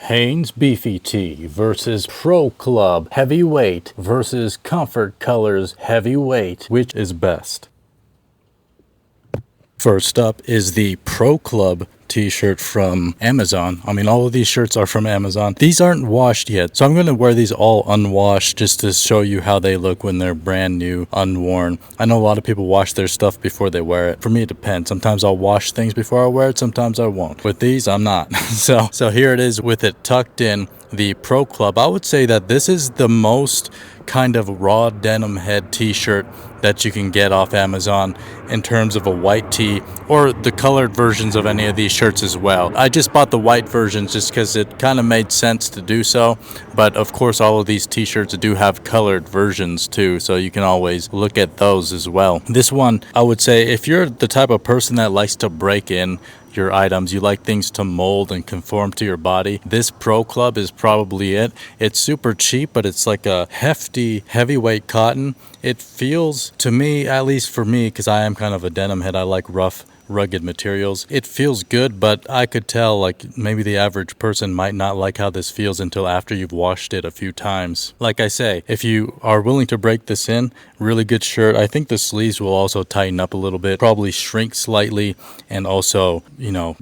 Hanes Beefy Tee versus Pro Club Heavyweight versus Comfort Colors Heavyweight. Which is best? First up is the Pro Club t-shirt from Amazon. I mean, all of these shirts are from Amazon. These aren't washed yet, so I'm going to wear these all unwashed just to show you how they look when they're brand new, unworn. I know a lot of people wash their stuff before they wear it. For me, it depends. Sometimes I'll wash things before I wear it, sometimes I won't. With these, I'm not. So here it is with it tucked in, the Pro Club. I would say that this is the most kind of raw denim head t-shirt that you can get off Amazon in terms of a white tee, or the colored versions of any of these shirts as well. I just bought the white versions just because it kind of made sense to do so, but of course all of these t-shirts do have colored versions too, so you can always look at those as well. This one, I would say, if you're the type of person that likes to break in your items, you like things to mold and conform to your body, this Pro Club is probably it. It's super cheap, but it's like a hefty heavyweight cotton. It feels, to me, at least for me, because I am kind of a denim head, I like rough, rugged materials. It feels good, but I could tell like maybe the average person might not like how this feels until after you've washed it a few times. Like I say, if you are willing to break this in, really good shirt. I think the sleeves will also tighten up a little bit, probably shrink slightly, and also,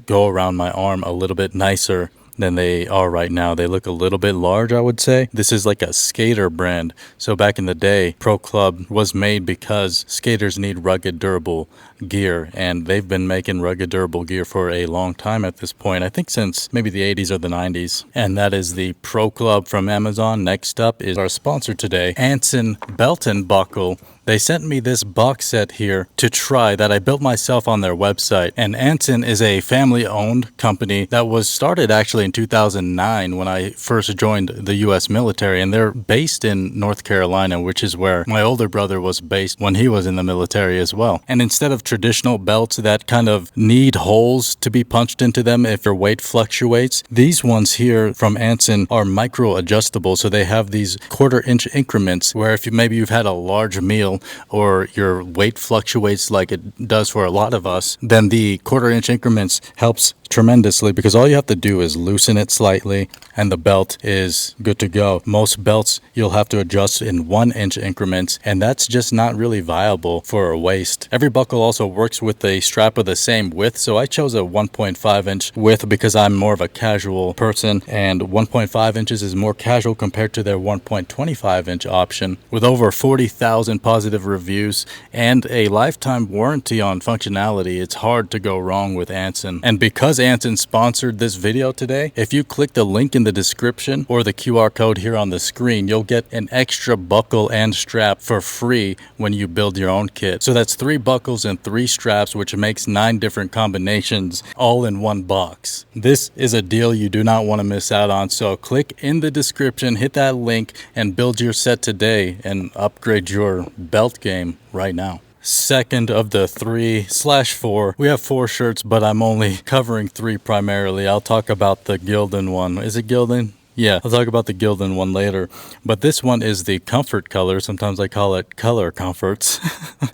go around my arm a little bit nicer than they are right now. They look a little bit large, I would say. This is like a skater brand. So back in the day, Pro Club was made because skaters need rugged, durable gear, and they've been making rugged, durable gear for a long time at this point. I think since maybe the 80s or the 90s. And that is the Pro Club from Amazon. Next up is our sponsor today, Anson Belt and Buckle. They sent me this box set here to try that I built myself on their website. And Anson is a family-owned company that was started actually in 2009 when I first joined the U.S. military. And they're based in North Carolina, which is where my older brother was based when he was in the military as well. And instead of traditional belts that kind of need holes to be punched into them if your weight fluctuates, these ones here from Anson are micro-adjustable. So they have these quarter-inch increments where if you've had a large meal or your weight fluctuates like it does for a lot of us, then the quarter-inch increments helps tremendously, because all you have to do is loosen it slightly and the belt is good to go. Most belts you'll have to adjust in 1-inch increments, and that's just not really viable for a waist. Every buckle also works with a strap of the same width, so I chose a 1.5-inch width because I'm more of a casual person, and 1.5 inches is more casual compared to their 1.25-inch option. With over 40,000 positive reviews and a lifetime warranty on functionality, it's hard to go wrong with Anson. And because Anson sponsored this video today, if you click the link in the description or the QR code here on the screen, you'll get an extra buckle and strap for free when you build your own kit. So that's 3 buckles and 3 straps, which makes 9 different combinations all in one box. This is a deal you do not want to miss out on. So click in the description, hit that link, and build your set today and upgrade your belt game right now. Second of the 3/4. We have 4 shirts, but I'm only covering 3 primarily. I'll talk about the Gildan one. Is it Gildan? Yeah, I'll talk about the Gildan one later. But this one is the Comfort Color. Sometimes I call it Color Comforts.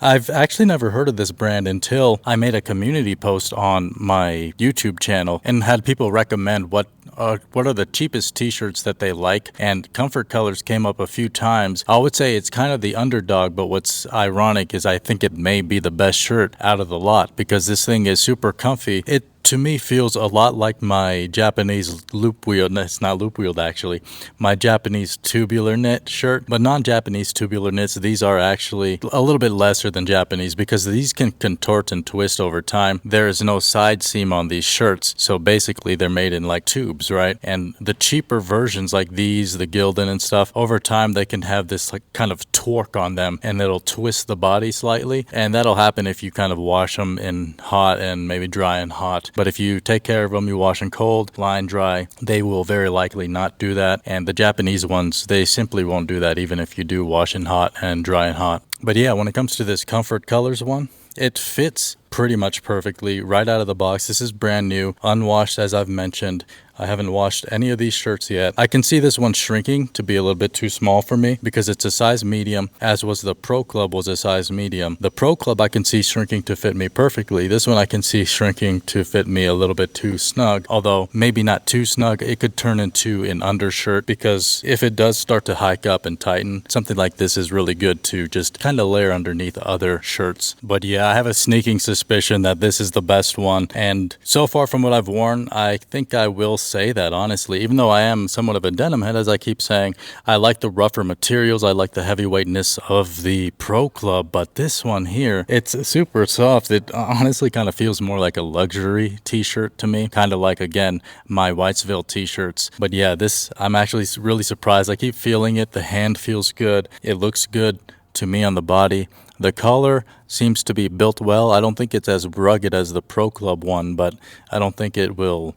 I've actually never heard of this brand until I made a community post on my YouTube channel and had people recommend what are the cheapest t-shirts that they like, and Comfort Colors came up a few times. I would say it's kind of the underdog, but what's ironic is I think it may be the best shirt out of the lot because this thing is super comfy. It to me feels a lot like my Japanese loop wheel. It's not loop wheeled actually. My Japanese tubular knit shirt, but non-Japanese tubular knits, these are actually a little bit lesser than Japanese because these can contort and twist over time. There is no side seam on these shirts, so basically they're made in like tubes, right? And the cheaper versions like these, the Gildan and stuff, over time they can have this like kind of torque on them and it'll twist the body slightly, and that'll happen if you kind of wash them in hot and maybe dry and hot. But if you take care of them, you wash them cold, line dry, they will very likely not do that. And the Japanese ones, they simply won't do that even if you do wash in hot and dry and hot. But yeah, when it comes to this Comfort Colors one, it fits pretty much perfectly right out of the box. This is brand new, unwashed as I've mentioned. I haven't washed any of these shirts yet. I can see this one shrinking to be a little bit too small for me because it's a size medium, as was the Pro Club was a size medium. The Pro Club I can see shrinking to fit me perfectly. This one I can see shrinking to fit me a little bit too snug, although maybe not too snug. It could turn into an undershirt because if it does start to hike up and tighten, something like this is really good to just kind of layer underneath other shirts. But yeah, I have a sneaking suspicion that this is the best one, and so far from what I've worn, I think I will say that honestly. Even though I am somewhat of a denim head, as I keep saying, I like the rougher materials, I like the heavyweightness of the Pro Club, but this one here, it's super soft. It honestly kind of feels more like a luxury t-shirt to me, kind of like, again, my Whitesville t-shirts. But yeah, this, I'm actually really surprised. I keep feeling it. The hand feels good. It looks good to me on the body. The collar seems to be built well. I don't think it's as rugged as the Pro Club one, but I don't think it will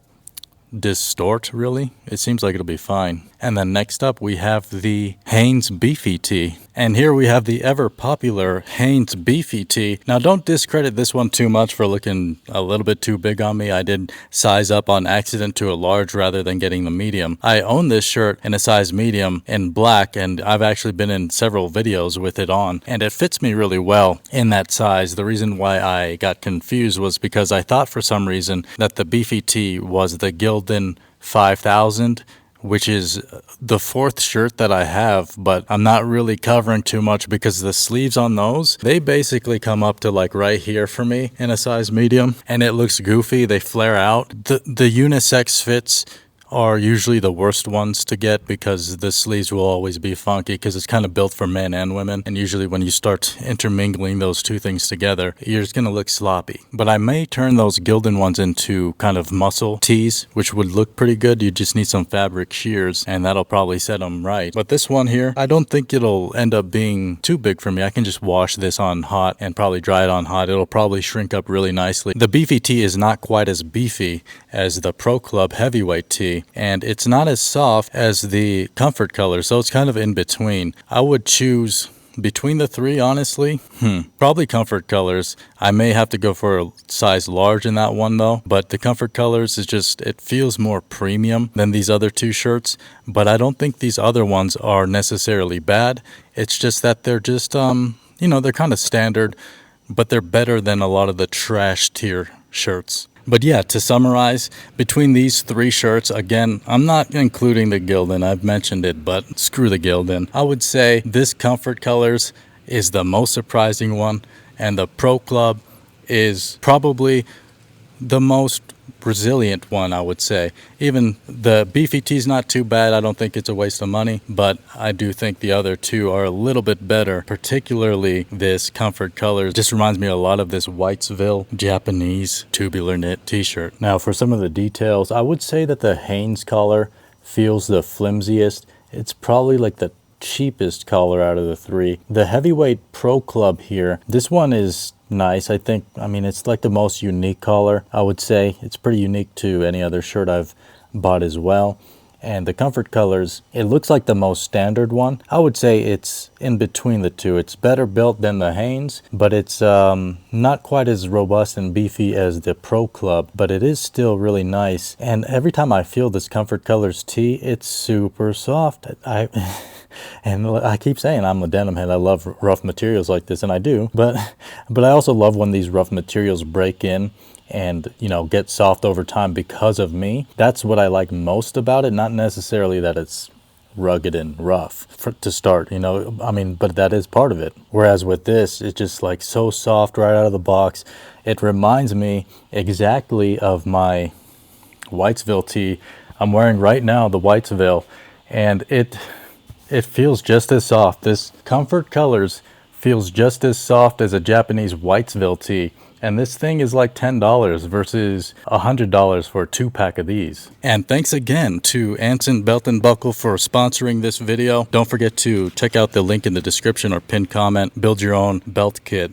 distort really. It seems like it'll be fine. And then next up we have the Hanes Beefy Tee. And here we have the ever popular Hanes Beefy Tee. Now don't discredit this one too much for looking a little bit too big on me. I did size up on accident to a large rather than getting the medium. I own this shirt in a size medium in black, and I've actually been in several videos with it on, and it fits me really well in that size. The reason why I got confused was because I thought for some reason that the Beefy Tee was the Gildan 5000, which is the fourth shirt that I have, but I'm not really covering too much because the sleeves on those, they basically come up to like right here for me in a size medium, and it looks goofy. They flare out. The unisex fits are usually the worst ones to get because the sleeves will always be funky because it's kind of built for men and women, and usually when you start intermingling those two things together, you're just gonna look sloppy. But I may turn those Gildan ones into kind of muscle tees, which would look pretty good. You just need some fabric shears and that'll probably set them right. But this one here, I don't think it'll end up being too big for me. I can just wash this on hot and probably dry it on hot. It'll probably shrink up really nicely. The Beefy Tee is not quite as beefy as the Pro Club heavyweight tee, and it's not as soft as the Comfort color, so it's kind of in between. I would choose between the three, honestly. Probably Comfort colors. I may have to go for a size large in that one though, but the Comfort colors is just, it feels more premium than these other two shirts, but I don't think these other ones are necessarily bad. It's just that they're just, you know, they're kind of standard, but they're better than a lot of the trash tier shirts. But yeah, to summarize, between these three shirts, again, I'm not including the Gildan, I've mentioned it, but screw the Gildan. I would say this Comfort colors is the most surprising one, and the Pro Club is probably the most resilient one, I would say. Even the Beefy Tee is not too bad. I don't think it's a waste of money, but I do think the other two are a little bit better, particularly this Comfort color. Just reminds me a lot of this Whitesville Japanese tubular knit t-shirt. Now for some of the details, I would say that the Hanes collar feels the flimsiest. It's probably like the cheapest collar out of the three. The heavyweight Pro Club here, this one is nice. I think, I mean, it's like the most unique collar, I would say. It's pretty unique to any other shirt I've bought as well. And the Comfort colors, it looks like the most standard one. I would say it's in between the two. It's better built than the Hanes, but it's not quite as robust and beefy as the Pro Club, but it is still really nice. And every time I feel this Comfort colors tee, it's super soft. And I keep saying I'm a denim head. I love rough materials like this, and I do. But I also love when these rough materials break in and, you know, get soft over time because of me. That's what I like most about it, not necessarily that it's rugged and rough to start, you know, I mean, but that is part of it. Whereas with this, it's just like so soft right out of the box. It reminds me exactly of my Whitesville tee I'm wearing right now, the Whitesville, and it feels just as soft. This Comfort colors feels just as soft as a Japanese Whitesville tee. And this thing is like $10 versus $100 for a 2-pack of these. And thanks again to Anson Belt and Buckle for sponsoring this video. Don't forget to check out the link in the description or pinned comment. Build your own belt kit.